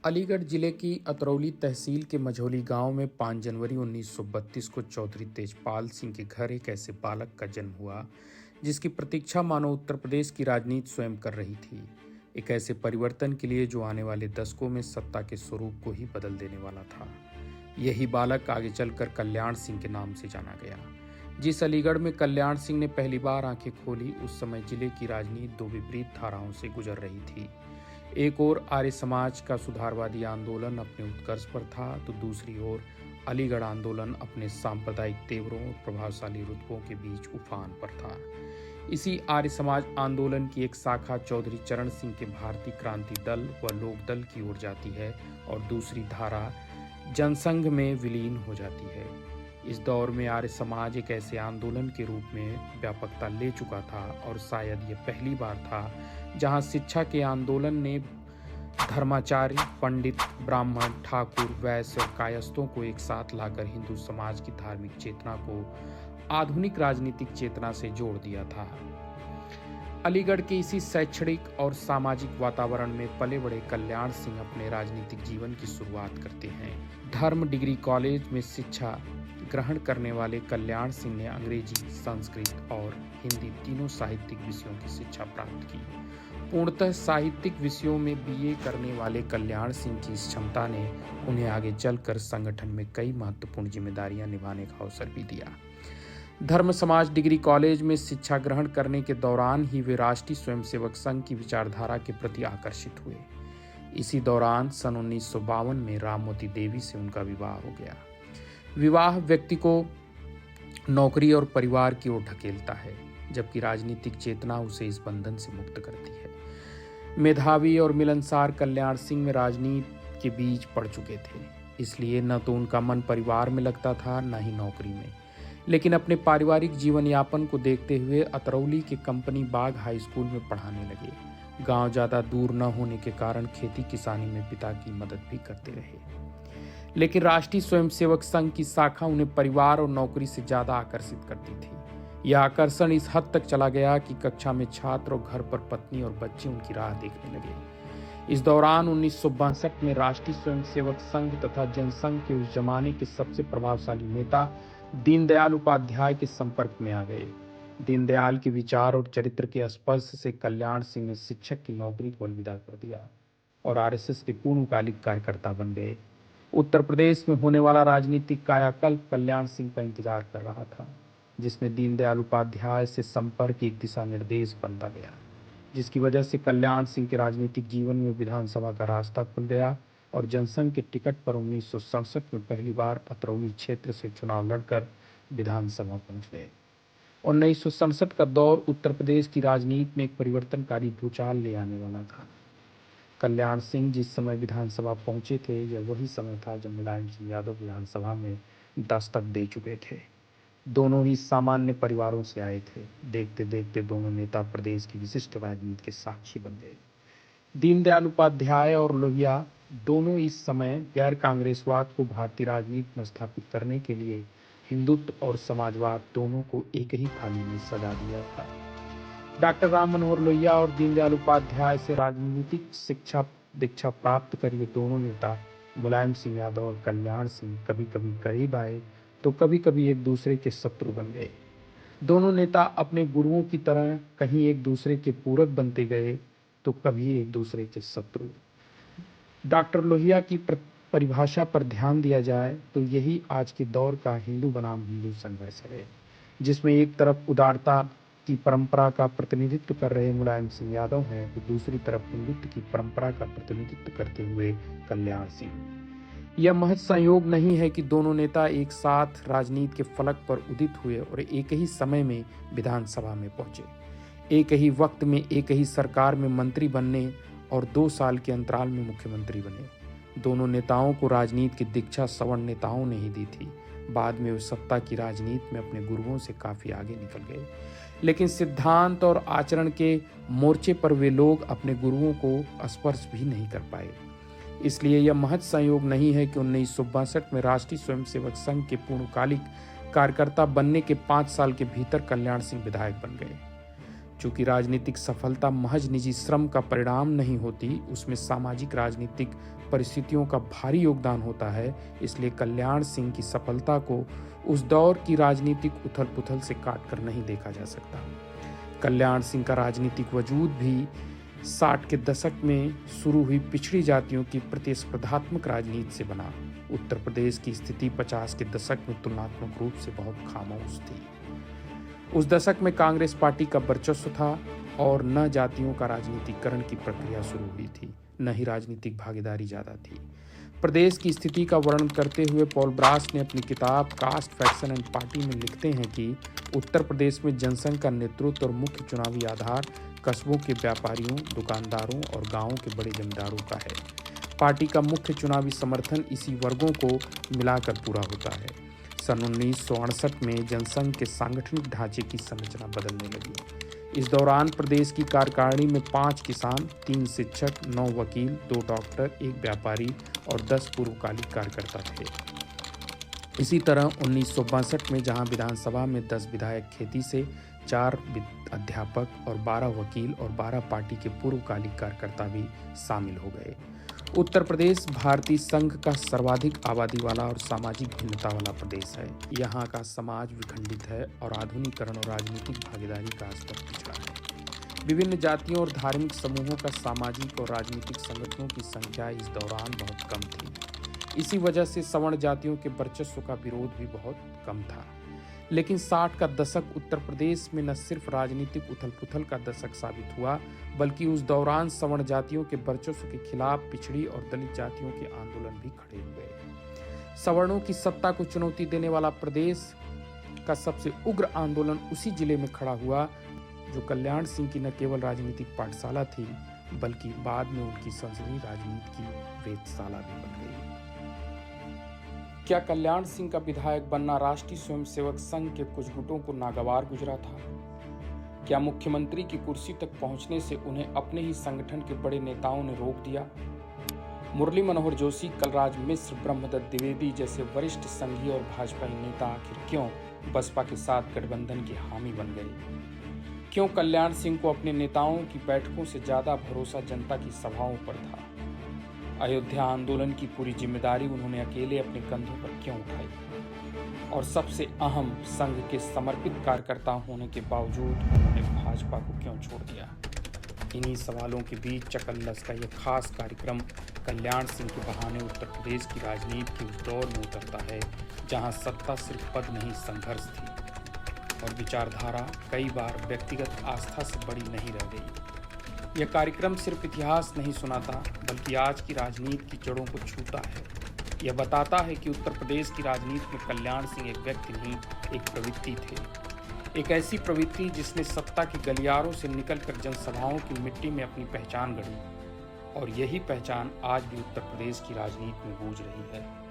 अलीगढ़ जिले की अतरौली तहसील के मझौली गांव में 5 जनवरी 1932 को चौधरी तेजपाल सिंह के घर एक ऐसे बालक का जन्म हुआ जिसकी प्रतीक्षा मानो उत्तर प्रदेश की राजनीति स्वयं कर रही थी। एक ऐसे परिवर्तन के लिए जो आने वाले दशकों में सत्ता के स्वरूप को ही बदल देने वाला था। यही बालक आगे चलकर कल्याण सिंह के नाम से जाना गया। जिस अलीगढ़ में कल्याण सिंह ने पहली बार आंखें खोली, उस समय जिले की राजनीति दो विपरीत धाराओं से गुजर रही थी। एक ओर आर्य समाज का सुधारवादी आंदोलन अपने उत्कर्ष पर था, तो दूसरी ओर अलीगढ़ आंदोलन अपने सांप्रदायिक तेवरों और प्रभावशाली रुतबों के बीच उफान पर था। इसी आर्य समाज आंदोलन की एक शाखा चौधरी चरण सिंह के भारतीय क्रांति दल व लोक दल की ओर जाती है और दूसरी धारा जनसंघ में विलीन हो जाती है। इस दौर में आर्य समाज एक ऐसे आंदोलन के रूप में व्यापकता ले चुका था और शायद ये पहली बार था जहां शिक्षा के आंदोलन ने धर्माचार्य, पंडित, ब्राह्मण, ठाकुर, वैश्य और कायस्थों को एक साथ लाकर हिंदू समाज की धार्मिक चेतना को आधुनिक राजनीतिक चेतना से जोड़ दिया था। अलीगढ़ के इसी शैक्षणिक और सामाजिक वातावरण में पले बड़े कल्याण सिंह अपने राजनीतिक जीवन की शुरुआत करते हैं। धर्म डिग्री कॉलेज में शिक्षा ग्रहण करने वाले कल्याण सिंह ने अंग्रेजी, संस्कृत और हिंदी तीनों साहित्यिक विषयों की शिक्षा प्राप्त की। पूर्णतः साहित्यिक विषयों में बीए करने वाले कल्याण सिंह की इस क्षमता ने उन्हें आगे चलकर संगठन में कई महत्वपूर्ण जिम्मेदारियां निभाने का अवसर भी दिया। धर्म समाज डिग्री कॉलेज में शिक्षा ग्रहण करने के दौरान ही वे राष्ट्रीय स्वयंसेवक संघ की विचारधारा के प्रति आकर्षित हुए। इसी दौरान सन 1952 में राममोती देवी से उनका विवाह हो गया। विवाह व्यक्ति को नौकरी और परिवार की ओर ढकेलता है, जबकि राजनीतिक चेतना उसे इस बंधन से मुक्त करती है। मेधावी और मिलनसार कल्याण सिंह में राजनीति के बीज पड़ चुके थे, इसलिए न तो उनका मन परिवार में लगता था, न ही नौकरी में। लेकिन अपने पारिवारिक जीवन यापन को देखते हुए अतरौली के कंपनी बाग हाई स्कूल में पढ़ाने लगे। गांव ज़्यादा दूर न होने के कारण खेती किसानी में पिता की मदद भी करते रहे। लेकिन राष्ट्रीय स्वयंसेवक संघ की शाखा उन्हें परिवार और नौकरी से ज़्यादा आकर्षित करती थी। यह आकर्षण इस हद तक चला गया कि कक्षा में छात्र और घर पर पत्नी और बच्चे उनकी राह देखने लगे। इस दौरान 1962 में राष्ट्रीय स्वयंसेवक संघ तथा जनसंघ के उस जमाने के सबसे प्रभावशाली नेता दीनदयाल उपाध्याय के संपर्क में आ गए। दीनदयाल के विचार और चरित्र के स्पर्श से कल्याण सिंह ने शिक्षक की नौकरी को अलविदा कर दिया और आरएसएस के पूर्णकालिक कार्यकर्ता बन गए। उत्तर प्रदेश में होने वाला राजनीतिक कायाकल्प कल्याण सिंह का इंतजार कर रहा था, जिसमें दीनदयाल उपाध्याय से संपर्क एक दिशा निर्देश बनता गया, जिसकी वजह से कल्याण सिंह के राजनीतिक जीवन में विधानसभा का रास्ता खुल गया और जनसंघ के टिकट पर 1967 में पहली बार अतरौली क्षेत्र से चुनाव लड़कर विधानसभा पहुंच गए। 1967 का दौर उत्तर प्रदेश की राजनीति में एक परिवर्तनकारी भूचाल ले आने वाला था। कल्याण सिंह जिस समय विधानसभा पहुंचे थे, यह वही समय था जब मुलायम सिंह यादव विधानसभा में दस्तक दे चुके थे। दोनों ही सामान्य परिवारों से आए थे। देखते देखते दोनों नेता प्रदेश की विशिष्ट राजनीति के साक्षी बन गए। दीनदयाल उपाध्याय और लोहिया दोनों इस समय गैर कांग्रेसवाद को भारतीय राजनीति में स्थापित करने के लिए हिंदुत्व और समाजवाद दोनों को एक ही थाली में सजा दिया था। डॉक्टर राम मनोहर लोहिया और दीनदयाल उपाध्याय से राजनीतिक शिक्षा दीक्षा प्राप्त कर ये दोनों नेता मुलायम सिंह यादव और कल्याण सिंह कभी कभी करीब आए तो कभी कभी एक दूसरे के शत्रु बन गए। दोनों नेता अपने गुरुओं की तरह कहीं एक दूसरे के पूरक बनते गए तो कभी एक दूसरे के शत्रु। डॉक्टर लोहिया की परिभाषा पर ध्यान दिया जाए तो यही आज के दौर का हिंदू बनाम हिंदू संघर्ष है, जिसमें एक तरफ उदारता की परंपरा का प्रतिनिधित्व कर रहे मुलायम सिंह यादव हैं, तो दूसरी तरफ हिंदुत्व की परंपरा का प्रतिनिधित्व करते हुए कल्याण सिंह। यह महज संयोग नहीं है कि दोनों नेता एक साथ राजनीति के फलक पर उदित हुए और एक ही समय में विधानसभा में पहुंचे। एक ही वक्त में एक ही सरकार में मंत्री बनने और 2 साल के अंतराल में मुख्यमंत्री बने। दोनों नेताओं को राजनीति की दीक्षा सवर्ण नेताओं ने ही दी थी। बाद में वे सत्ता की राजनीति में अपने गुरुओं से काफी आगे निकल गए, लेकिन सिद्धांत और आचरण के मोर्चे पर वे लोग अपने गुरुओं को स्पर्श भी नहीं कर पाए। इसलिए यह महज संयोग नहीं है कि 1962 में राष्ट्रीय स्वयंसेवक संघ के पूर्णकालिक कार्यकर्ता बनने के 5 साल के भीतर कल्याण सिंह विधायक बन गए। चूंकि राजनीतिक सफलता महज निजी श्रम का परिणाम नहीं होती, उसमें सामाजिक राजनीतिक परिस्थितियों का भारी योगदान होता है। इसलिए कल्याण सिंह की सफलता को उस दौर की राजनीतिक उथल पुथल से काट कर नहीं देखा जा सकता। कल्याण सिंह का राजनीतिक वजूद भी 60 के दशक में शुरू हुई पिछड़ी जातियों की प्रतिस्पर्धात्मक राजनीति से बना। उत्तर प्रदेश की स्थिति 50 के दशक में तुलनात्मक रूप से बहुत खामोश थी। उस दशक में कांग्रेस पार्टी का वर्चस्व था और न जातियों का राजनीतिकरण की प्रक्रिया शुरू हुई थी, न ही राजनीतिक भागीदारी ज्यादा थी। प्रदेश की स्थिति का वर्णन करते हुए पॉल ब्रास ने अपनी किताब कास्ट, फैक्शन एंड पार्टी में लिखते हैं कि उत्तर प्रदेश में जनसंघ का नेतृत्व और मुख्य चुनावी आधार कस्बों के व्यापारियों, दुकानदारों और गांवों के बड़े जमींदारों का है। पार्टी का मुख्य चुनावी समर्थन इसी वर्गों को मिलाकर पूरा होता है। सन 1968 में जनसंघ के सांगठनिक ढांचे की संरचना बदलने लगी। इस दौरान प्रदेश की कार्यकारिणी में 5 किसान, 3 शिक्षक, 9 वकील, 2 डॉक्टर, 1 व्यापारी और 10 पूर्वकालिक कार्यकर्ता थे। इसी तरह 1962 में जहां विधानसभा में 10 विधायक खेती से, 4 अध्यापक और 12 वकील और 12 पार्टी के पूर्वकालिक कार्यकर्ता भी शामिल हो गए। उत्तर प्रदेश भारतीय संघ का सर्वाधिक आबादी वाला और सामाजिक भिन्नता वाला प्रदेश है। यहाँ का समाज विखंडित है और आधुनिकीकरण और राजनीतिक भागीदारी का स्तर पिछड़ा है। विभिन्न जातियों और धार्मिक समूहों का सामाजिक और राजनीतिक संगठनों की संख्या इस दौरान बहुत कम थी। इसी वजह से सवर्ण जातियों के वर्चस्व का विरोध भी बहुत कम था। लेकिन 60 का दशक उत्तर प्रदेश में न सिर्फ राजनीतिक उथल पुथल का दशक साबित हुआ, बल्कि उस दौरान सवर्ण जातियों के वर्चस्व के खिलाफ पिछड़ी और दलित जातियों के आंदोलन भी खड़े हुए। सवर्णों की सत्ता को चुनौती देने वाला प्रदेश का सबसे उग्र आंदोलन उसी जिले में खड़ा हुआ जो कल्याण सिंह की न केवल राजनीतिक पाठशाला थी, बल्कि बाद में उनकी संसदीय राजनीति की वेधशाला भी बन गई। क्या कल्याण सिंह का विधायक बनना राष्ट्रीय स्वयंसेवक संघ के कुछ गुटों को नागवार गुजरा था? क्या मुख्यमंत्री की कुर्सी तक पहुंचने से उन्हें अपने ही संगठन के बड़े नेताओं ने रोक दिया? मुरली मनोहर जोशी, कलराज मिश्र, ब्रह्मदत्त द्विवेदी जैसे वरिष्ठ संघीय और भाजपाई नेता आखिर क्यों बसपा के साथ गठबंधन की हामी बन गए? क्यों कल्याण सिंह को अपने नेताओं की बैठकों से ज्यादा भरोसा जनता की सभाओं पर था? अयोध्या आंदोलन की पूरी जिम्मेदारी उन्होंने अकेले अपने कंधों पर क्यों उठाई? और सबसे अहम, संघ के समर्पित कार्यकर्ता होने के बावजूद उन्होंने भाजपा को क्यों छोड़ दिया? इन्हीं सवालों के बीच चकल्लस का यह खास कार्यक्रम कल्याण सिंह के बहाने उत्तर प्रदेश की राजनीति के उस दौर में उतरता है जहां सत्ता सिर्फ पद नहीं, संघर्ष थी और विचारधारा कई बार व्यक्तिगत आस्था से बड़ी नहीं रह गई। यह कार्यक्रम सिर्फ इतिहास नहीं सुनाता, बल्कि आज की राजनीति की जड़ों को छूता है। यह बताता है कि उत्तर प्रदेश की राजनीति में कल्याण सिंह एक व्यक्ति नहीं, एक प्रवृत्ति थे। एक ऐसी प्रवृत्ति जिसने सत्ता के गलियारों से निकलकर जनसभाओं की मिट्टी में अपनी पहचान गढ़ी, और यही पहचान आज भी उत्तर प्रदेश की राजनीति में गूंज रही है।